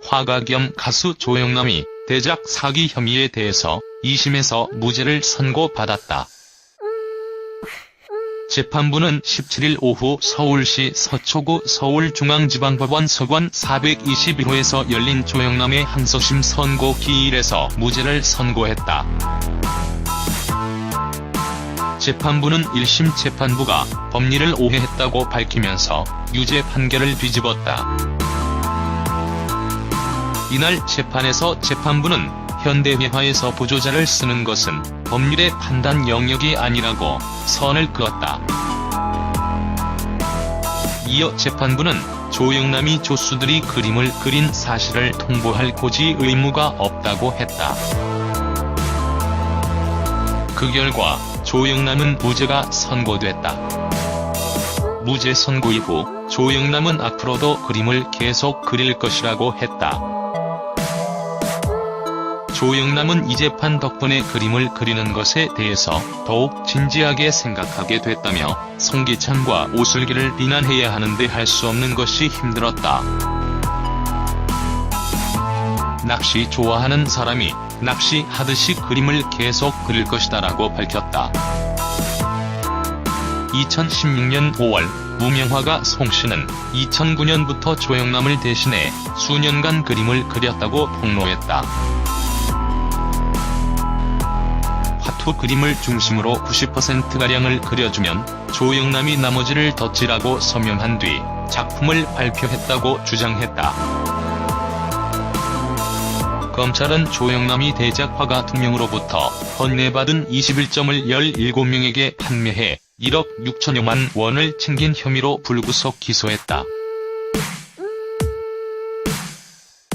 화가 겸 가수 조영남이 대작 사기 혐의에 대해서 2심에서 무죄를 선고받았다. 재판부는 17일 오후 서울시 서초구 서울중앙지방법원 서관 421호에서 열린 조영남의 항소심 선고 기일에서 무죄를 선고했다. 재판부는 1심 재판부가 법리를 오해했다고 밝히면서 유죄 판결을 뒤집었다. 이날 재판에서 재판부는 현대회화에서 보조자를 쓰는 것은 법률의 판단 영역이 아니라고 선을 그었다. 이어 재판부는 조영남이 조수들이 그림을 그린 사실을 통보할 고지 의무가 없다고 했다. 그 결과 조영남은 무죄가 선고됐다. 무죄 선고 이후 조영남은 앞으로도 그림을 계속 그릴 것이라고 했다. 조영남은 이 재판 덕분에 그림을 그리는 것에 대해서 더욱 진지하게 생각하게 됐다며 송기창과 오슬기를 비난해야 하는데 할 수 없는 것이 힘들었다. 낚시 좋아하는 사람이 낚시하듯이 그림을 계속 그릴 것이다라고 밝혔다. 2016년 5월 무명화가 송씨는 2009년부터 조영남을 대신해 수년간 그림을 그렸다고 폭로했다. 화투 그림을 중심으로 90%가량을 그려주면 조영남이 나머지를 덧칠하고 서명한 뒤 작품을 발표했다고 주장했다. 검찰은 조영남이 대작 화가 2명으로부터 건네받은 21점을 17명에게 판매해 1억 6천여만 원을 챙긴 혐의로 불구속 기소했다.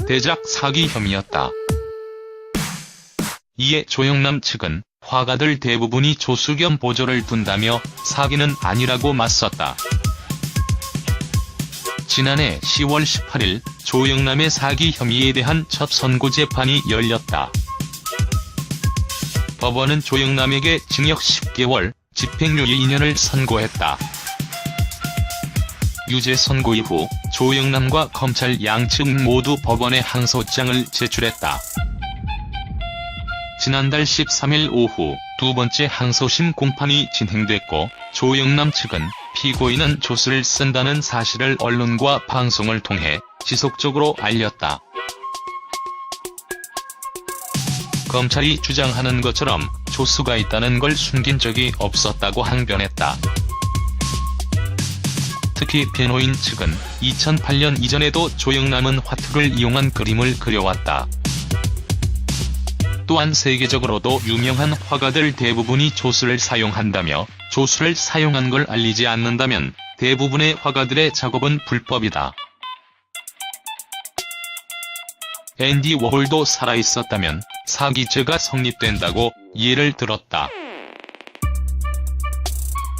대작 사기 혐의였다. 이에 조영남 측은 화가들 대부분이 조수 겸 보조를 둔다며 사기는 아니라고 맞섰다. 지난해 10월 18일 조영남의 사기 혐의에 대한 첫 선고 재판이 열렸다. 법원은 조영남에게 징역 10개월, 집행유예 2년을 선고했다. 유죄 선고 이후 조영남과 검찰 양측 모두 법원에 항소장을 제출했다. 지난달 13일 오후 두 번째 항소심 공판이 진행됐고 조영남 측은 피고인은 조수를 쓴다는 사실을 언론과 방송을 통해 지속적으로 알렸다. 검찰이 주장하는 것처럼 조수가 있다는 걸 숨긴 적이 없었다고 항변했다. 특히 변호인 측은 2008년 이전에도 조영남은 화투를 이용한 그림을 그려왔다. 또한 세계적으로도 유명한 화가들 대부분이 조수를 사용한다며 조수를 사용한 걸 알리지 않는다면 대부분의 화가들의 작업은 불법이다. 앤디 워홀도 살아있었다면 사기죄가 성립된다고 예를 들었다.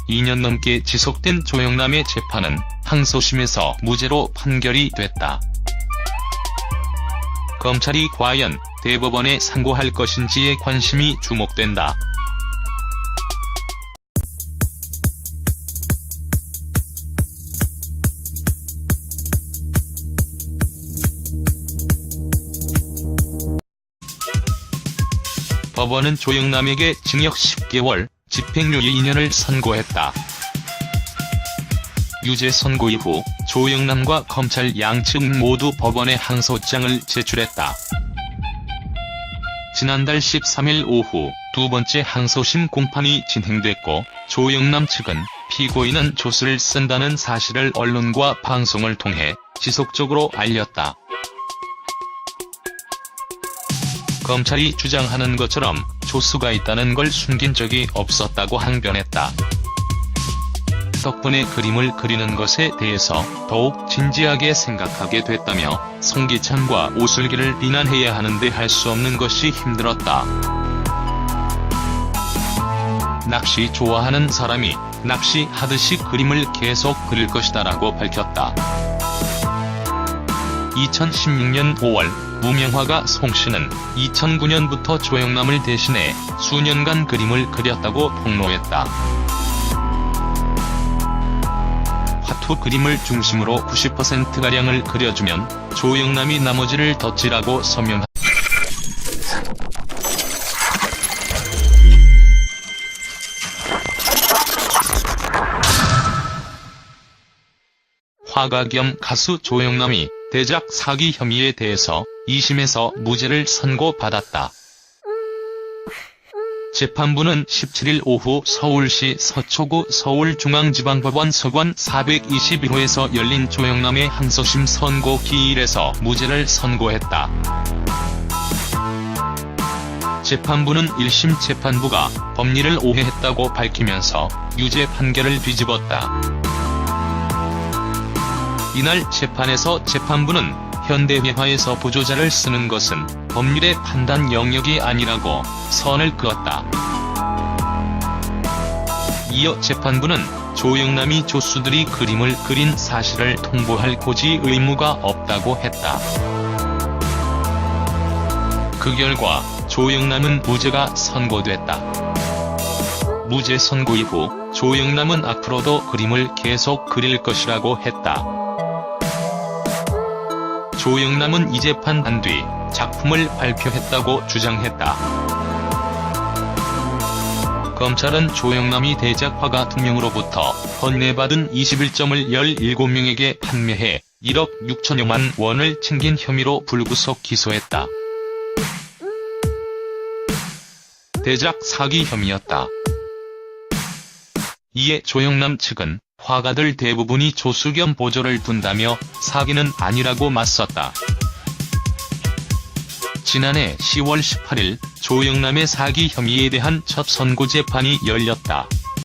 2년 넘게 지속된 조영남의 재판은 항소심에서 무죄로 판결이 됐다. 검찰이 과연 대법원에 상고할 것인지에 관심이 주목된다. 법원은 조영남에게 징역 10개월, 집행유예 2년을 선고했다. 유죄 선고 이후 조영남과 검찰 양측 모두 법원에 항소장을 제출했다. 지난달 13일 오후 두 번째 항소심 공판이 진행됐고 조영남 측은 피고인은 조수를 쓴다는 사실을 언론과 방송을 통해 지속적으로 알렸다. 검찰이 주장하는 것처럼 조수가 있다는 걸 숨긴 적이 없었다고 항변했다. 덕분에 그림을 그리는 것에 대해서 더욱 진지하게 생각하게 됐다며 송기창과 오슬기를 비난해야 하는데 할 수 없는 것이 힘들었다. 낚시 좋아하는 사람이 낚시하듯이 그림을 계속 그릴 것이다라고 밝혔다. 2016년 5월 무명화가 송씨는 2009년부터 조영남을 대신해 수년간 그림을 그렸다고 폭로했다. 화투 그림을 중심으로 90%가량을 그려주면 조영남이 나머지를 덧칠하고 서명한다. 화가 겸 가수 조영남이 대작 사기 혐의에 대해서 2심에서 무죄를 선고받았다. 재판부는 17일 오후 서울시 서초구 서울중앙지방법원 서관 421호에서 열린 조영남의 항소심 선고 기일에서 무죄를 선고했다. 재판부는 1심 재판부가 법리를 오해했다고 밝히면서 유죄 판결을 뒤집었다. 이날 재판에서 재판부는 현대회화에서 보조자를 쓰는 것은 법률의 판단 영역이 아니라고 선을 그었다. 이어 재판부는 조영남이 조수들이 그림을 그린 사실을 통보할 고지 의무가 없다고 했다. 그 결과 조영남은 무죄가 선고됐다. 무죄 선고 이후 조영남은 앞으로도 그림을 계속 그릴 것이라고 했다. 조영남은 이 재판 뒤 작품을 발표했다고 주장했다. 검찰은 조영남이 대작 화가 2명으로부터 건네받은 21점을 17명에게 판매해 1억 6천여만 원을 챙긴 혐의로 불구속 기소했다. 대작 사기 혐의였다. 이에 조영남 측은 화가들 대부분이 조수 겸 보조를 둔다며 사기는 아니라고 맞섰다. 지난해 10월 18일 조영남의 사기 혐의에 대한 첫 선고 재판이 열렸다.